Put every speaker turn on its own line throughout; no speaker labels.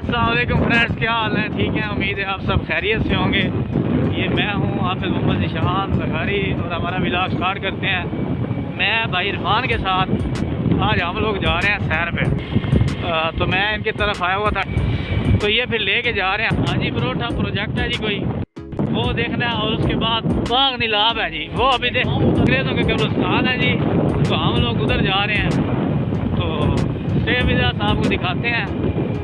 अस्सलाम वालेकुम फ्रेंड्स, क्या हाल है? ठीक है, उम्मीद है आप सब खैरियत से होंगे। ये मैं हूँ हाफिज़ मोहम्मद निशान लखारी और हमारा व्लॉग स्टार्ट करते हैं। मैं भाई इरफान के साथ आज हम लोग जा रहे हैं सैर पे। तो मैं इनकी तरफ आया हुआ था, तो ये फिर लेके जा रहे हैं। हाजी परोठा प्रोजेक्ट है जी कोई, वो देखना है। और उसके बाद बाग नीलाब है जी, वो अभी देख अंग्रेज़ों के कब्रिस्तान है जी, तो हम लोग उधर जा रहे हैं। तो शेख मिर्ज़ा साहब को दिखाते हैं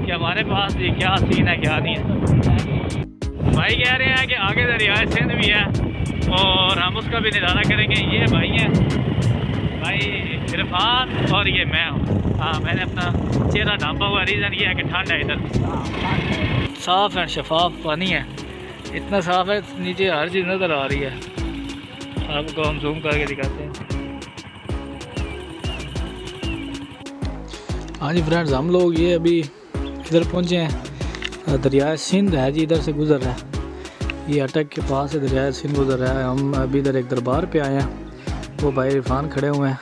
कि हमारे पास जी क्या सीन है क्या नहीं है। भाई कह रहे हैं कि आगे दरिया सिंध भी है और हम उसका भी नज़ारा करेंगे। ये भाई हैं, भाई इरफान और ये मैं हूँ। हाँ, मैंने अपना चेहरा ढांपा हुआ, रीज़न ये है कि ठंड है इधर। साफ़ एंड शफाफ पानी है, इतना साफ़ है नीचे हर चीज़ नज़र आ रही है। आपको हम जूम करके दिखाते हैं। हाँ जी फ्रेंड्स, हम लोग ये अभी इधर पहुँचे हैं। दरिया सिंध है जी, इधर से गुज़र रहा है। ये अटक के पास से दरिया सिंध गुज़र रहा है। हम अभी इधर एक दरबार पे आए हैं, वो भाई इरफान खड़े हुए हैं।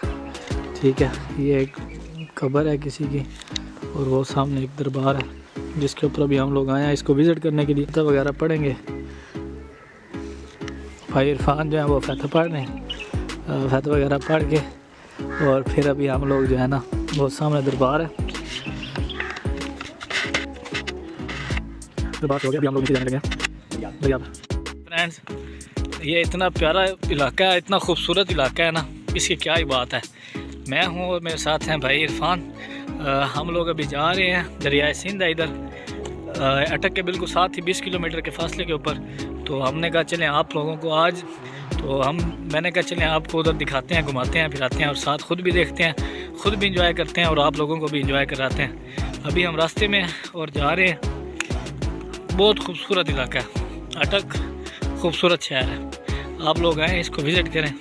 ठीक है, ये एक कब्र है किसी की और वो सामने एक दरबार है जिसके ऊपर अभी हम लोग आए हैं इसको विज़िट करने के लिए। फतह वगैरह पढ़ेंगे। भाई इरफान जो है वो फतह पढ़ रहे हैं, फतह वगैरह पढ़ के और फिर अभी हम लोग जो है ना, वो सामने दरबार है, बात हो गया। अभी हम लोग नीचे जाने लगे। फ्रेंड्स, ये इतना प्यारा इलाका है, इतना खूबसूरत इलाका है ना, इसकी क्या ही बात है। मैं हूँ और मेरे साथ हैं भाई इरफान। हम लोग अभी जा रहे हैं, दरिया सिंध है इधर अटक के बिल्कुल साथ ही 20 किलोमीटर के फासले के ऊपर। तो हमने कहा चलें आप लोगों को आज, तो मैंने कहा चलें आपको उधर दिखाते हैं, घुमाते हैं, फिराते हैं और साथ ख़ुद भी देखते हैं, ख़ुद भी इंजॉय करते हैं और आप लोगों को भी इंजॉय कराते हैं। अभी हम रास्ते में और जा रहे हैं। बहुत खूबसूरत इलाका है अटक, खूबसूरत शहर है। आप लोग आएँ, इसको विज़िट करें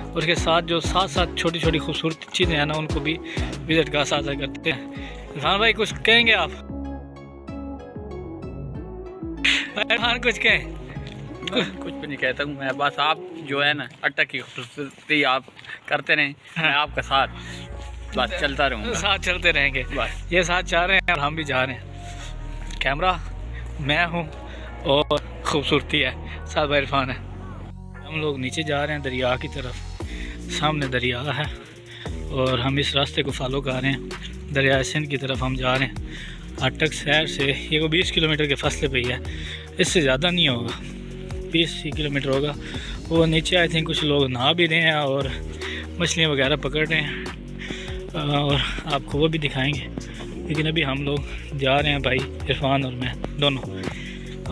और इसके साथ जो साथ छोटी छोटी खूबसूरत चीज़ें हैं ना, उनको भी विज़िट का साझा करते हैं। इरफान भाई कुछ कहेंगे आप? इरफान कुछ कहें?
कुछ भी नहीं कहता हूँ मैं, बस आप जो है ना अटक की खूबसूरती आप करते रहें। हाँ। मैं आपका साथ बस चलता रहूँगा,
साथ चलते रहेंगे बस। ये साथ जा रहे हैं और हम भी जा रहे हैं। कैमरा मैं हूँ और खूबसूरती है, साथ भाई इरफान है। हम लोग नीचे जा रहे हैं दरिया की तरफ, सामने दरिया है और हम इस रास्ते को फॉलो कर रहे हैं। दरिया सिंध की तरफ हम जा रहे हैं। अटक शहर से ये को 20 किलोमीटर के फासले पे ही है, इससे ज़्यादा नहीं होगा, 20 किलोमीटर होगा। वो नीचे आई थिंक कुछ लोग नहा भी रहे हैं और मछलियाँ वगैरह पकड़ रहे हैं और आपको वो भी दिखाएंगे। लेकिन अभी हम लोग जा रहे हैं भाई इरफान और मैं दोनों।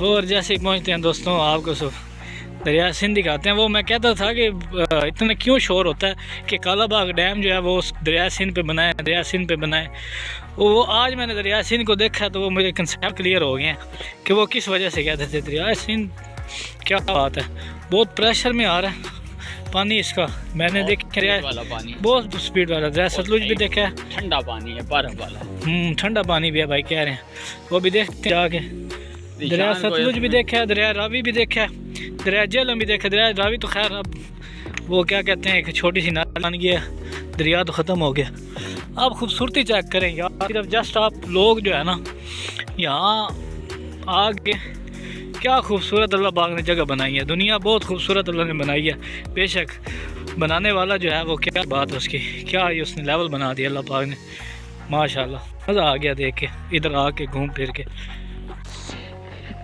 और जैसे ही पहुँचते हैं दोस्तों, आपको सब दरिया सिंध दिखाते हैं। वो मैं कहता था कि इतना क्यों शोर होता है कि कालाबाग डैम जो है वो दरिया सिंध पे बनाए, दरिया सिंध पे बनाए। वो आज मैंने दरिया सिंध को देखा तो वो मुझे कंसेप्ट क्लियर हो गए हैं कि वो किस वजह से कहते थे दरिया सिंध। क्या बात है, बहुत प्रेशर में आ रहा है पानी इसका। मैंने देखा
वाला पानी,
बहुत स्पीड वाला। दरिया सतलुज भी देखा है,
ठंडा पानी है, बर्फ वाला।
ठंडा पानी भी है भाई कह रहे हैं, वो भी देखते हैं आगे। दरिया सतलुज भी देखा है, दरिया रावी भी देखा है, दरिया झेलम भी देखा। दरिया रावी तो खैर अब वो क्या कहते हैं, एक छोटी सी नाला बन गया, दरिया तो ख़त्म हो गया। आप खूबसूरती चेक करें यार, सिर्फ जस्ट आप लोग जो है ना यहाँ आगे, क्या खूबसूरत अल्लाह पाक ने जगह बनाई है। दुनिया बहुत खूबसूरत अल्लाह ने बनाई है। बेशक बनाने वाला जो है वो क्या बात है उसकी, क्या ही उसने लेवल बना दिया अल्लाह पाक ने, माशाल्लाह। मज़ा आ गया देख के, इधर आके घूम फिर के।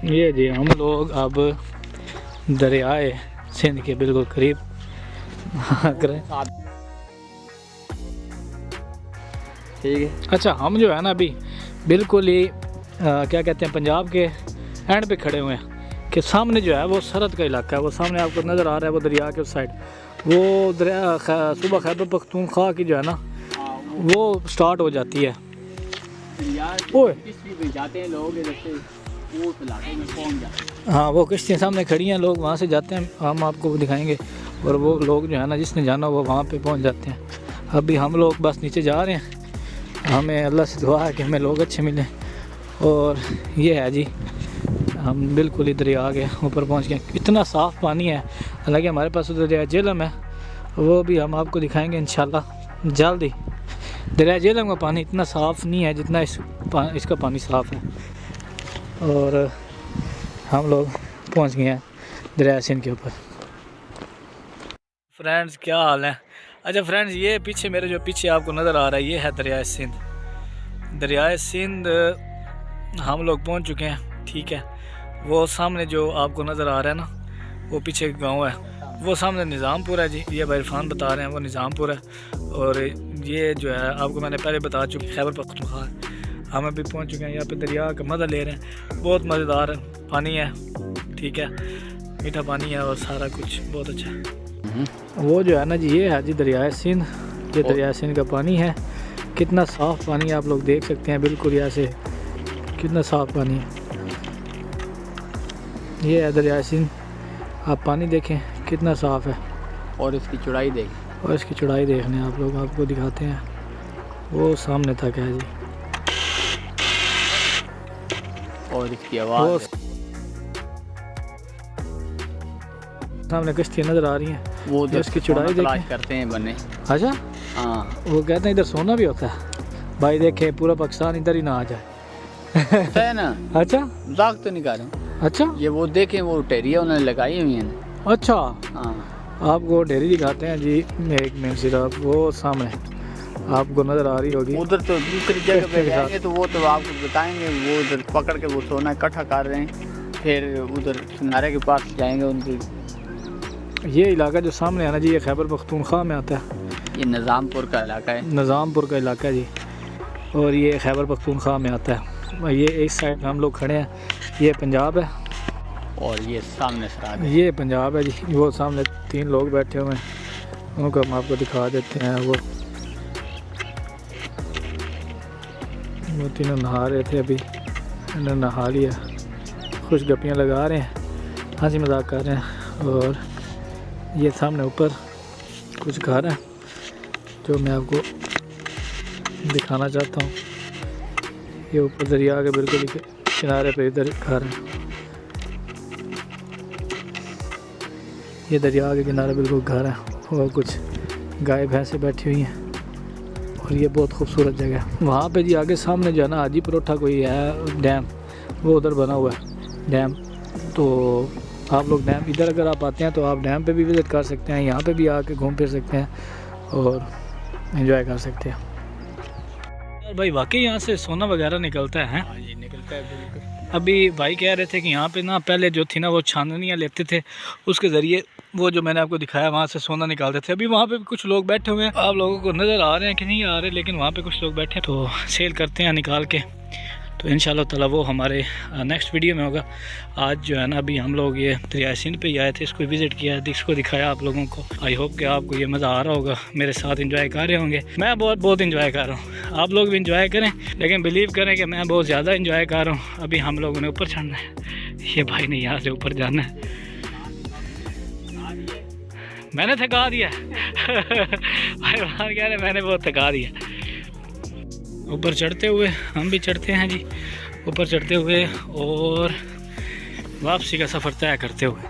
ये जी हम लोग अब दरियाए सिंध के बिल्कुल करीब करें।
ठीक है।
अच्छा, हम जो है ना अभी बिल्कुल ही क्या कहते हैं, पंजाब के एंड पे खड़े हुए हैं कि सामने जो है वो सरहद का इलाका है। वो सामने आपको नज़र आ रहा है, वो दरिया के उस साइड, वो दरिया सूबा खैबर पख्तूनख्वा की जो है ना वो स्टार्ट हो जाती है। ओए
जाते हैं लोग इधर से, वो इलाके में पहुंच जाते हैं।
हाँ, वो किश्तियाँ सामने खड़ी हैं, लोग वहाँ से जाते हैं, हम आपको वो दिखाएंगे। और वो लोग जो है ना जिसने जाना वो वहाँ पे पहुँच जाते हैं। अभी हम लोग बस नीचे जा रहे हैं, हमें अल्लाह से दुआ है कि हमें लोग अच्छे मिलें। और ये है जी, हम बिल्कुल इधर ही आ गए, ऊपर पहुँच गए। इतना साफ़ पानी है, हालांकि हमारे पास उधर दरिया झेलम है, वो भी हम आपको दिखाएंगे इंशाल्लाह जल्दी। दरिया झेलम का पानी इतना साफ़ नहीं है जितना इसका पानी साफ़ है। और हम लोग पहुंच गए हैं दरिया सिंध के ऊपर। फ्रेंड्स क्या हाल है? अच्छा फ्रेंड्स, ये पीछे मेरे जो पीछे आपको नज़र आ रहा है ये है दरिया सिंध। दरिया सिंध हम लोग पहुंच चुके हैं, ठीक है। वो सामने जो आपको नज़र आ रहा है ना, वो पीछे गांव है, वो सामने निज़ामपुर है जी। ये भाई इरफान बता रहे हैं वो निज़ामपुर है। और ये जो है आपको मैंने पहले बता चुकी खैबर पख्तूनख्वा। हम अभी पहुंच चुके हैं यहाँ पे, दरिया का मज़ा ले रहे हैं। बहुत मज़ेदार पानी है, ठीक है, मीठा पानी है और सारा कुछ बहुत अच्छा है। वो जो है ना जी, ये है जी दरिया सिंध। ये दरिया सिंध का पानी है। कितना साफ़ पानी है, आप लोग देख सकते हैं बिल्कुल यहाँ से कितना साफ़ पानी है। ये है दरिया सिंध, आप पानी देखें कितना साफ़ है।
और इसकी चौड़ाई देखें,
और इसकी चौड़ाई देखने आप लोग, आपको दिखाते हैं, वो सामने तक है जी।
और इसकी आवाज़,
सामने कश्तियाँ नज़र आ रही हैं,
वो
इसकी चौड़ाई देखें
करते हैं बने।
अच्छा,
हाँ
वो कहते हैं इधर सोना भी होता है। भाई देखे पूरा पाकिस्तान इधर ही ना आ जाए।
होता है ना।
अच्छा,
मजाक तो नहीं कर रहा हूँ।
अच्छा,
ये वो देखें, वो टेरिया उन्होंने लगाई हुई है।
अच्छा,
हाँ,
आपको डेयरी दिखाते हैं जी। एक मेन सिर्फ वो सामने आपको नज़र आ रही होगी।
उधर तो दूसरी जगह पे जाएंगे तो वो तो आपको बताएंगे। वो उधर पकड़ के वो सोना इकट्ठा कर रहे हैं, फिर उधर किनारे के पास जाएंगे उनकी।
ये इलाका जो सामने है ना जी, ये खैबर पख्तूनख्वा में आता है।
ये निज़ामपुर का इलाका है।
निज़ामपुर का इलाका है जी, और ये खैबर पख्तूनख्वा में आता है। ये इस साइड हम लोग खड़े हैं, ये पंजाब है
और ये सामने सराब है।
ये पंजाब है जी। वो सामने 3 लोग बैठे हुए हैं, उनको हम आपको दिखा देते हैं। वो तीनों नहा रहे थे, अभी इन्होंने नहा लिया, खुश गप्पियाँ लगा रहे हैं, हंसी मजाक कर रहे हैं। और ये सामने ऊपर कुछ घर है जो मैं आपको दिखाना चाहता हूँ। ये ऊपर दरिया के बिल्कुल किनारे पे इधर घर है। ये दरिया के किनारे बिल्कुल घर है और कुछ गाय भैंसें बैठी हुई हैं, और ये बहुत खूबसूरत जगह है। वहाँ पे जी आगे सामने जो है ना हाजी परोठा कोई है डैम, वो उधर बना हुआ है डैम। तो आप लोग डैम, इधर अगर आप आते हैं तो आप डैम पे भी विज़िट कर सकते हैं, यहाँ पे भी आके घूम फिर सकते हैं और एंजॉय कर सकते हैं। यार भाई वाकई यहाँ से सोना वगैरह निकलता है।
हाँ जी, निकलता है बिल्कुल।
अभी भाई कह रहे थे कि यहाँ पे ना पहले जो थी ना वो छाननियाँ लेते थे, उसके ज़रिए वो जो मैंने आपको दिखाया वहाँ से सोना निकालते थे। अभी वहाँ पे कुछ लोग बैठे हुए हैं, आप लोगों को नज़र आ रहे हैं कि नहीं आ रहे, लेकिन वहाँ पे कुछ लोग बैठे हैं तो सेल करते हैं निकाल के। तो इंशाल्लाह ताला वो हमारे नेक्स्ट वीडियो में होगा। आज जो है ना अभी हम लोग ये दरिया सिंध पे आए थे, इसको विज़िट किया, इसको दिखाया आप लोगों को। आई होप कि आपको ये मज़ा आ रहा होगा, मेरे साथ इंजॉय कर रहे होंगे। मैं बहुत इंजॉय कर रहा हूँ, आप लोग भी इंजॉय करें, लेकिन बिलीव करें कि मैं बहुत ज़्यादा इंजॉय कर रहा हूँ। अभी हम लोगों ने ऊपर चढ़ना है, ये भाई ने यहाँ से ऊपर जाना है। मैंने थका दिया भाई कह रहे मैंने बहुत थका दिया। ऊपर चढ़ते हुए हम भी चढ़ते हैं जी, ऊपर चढ़ते हुए और वापसी का सफ़र तय करते हुए।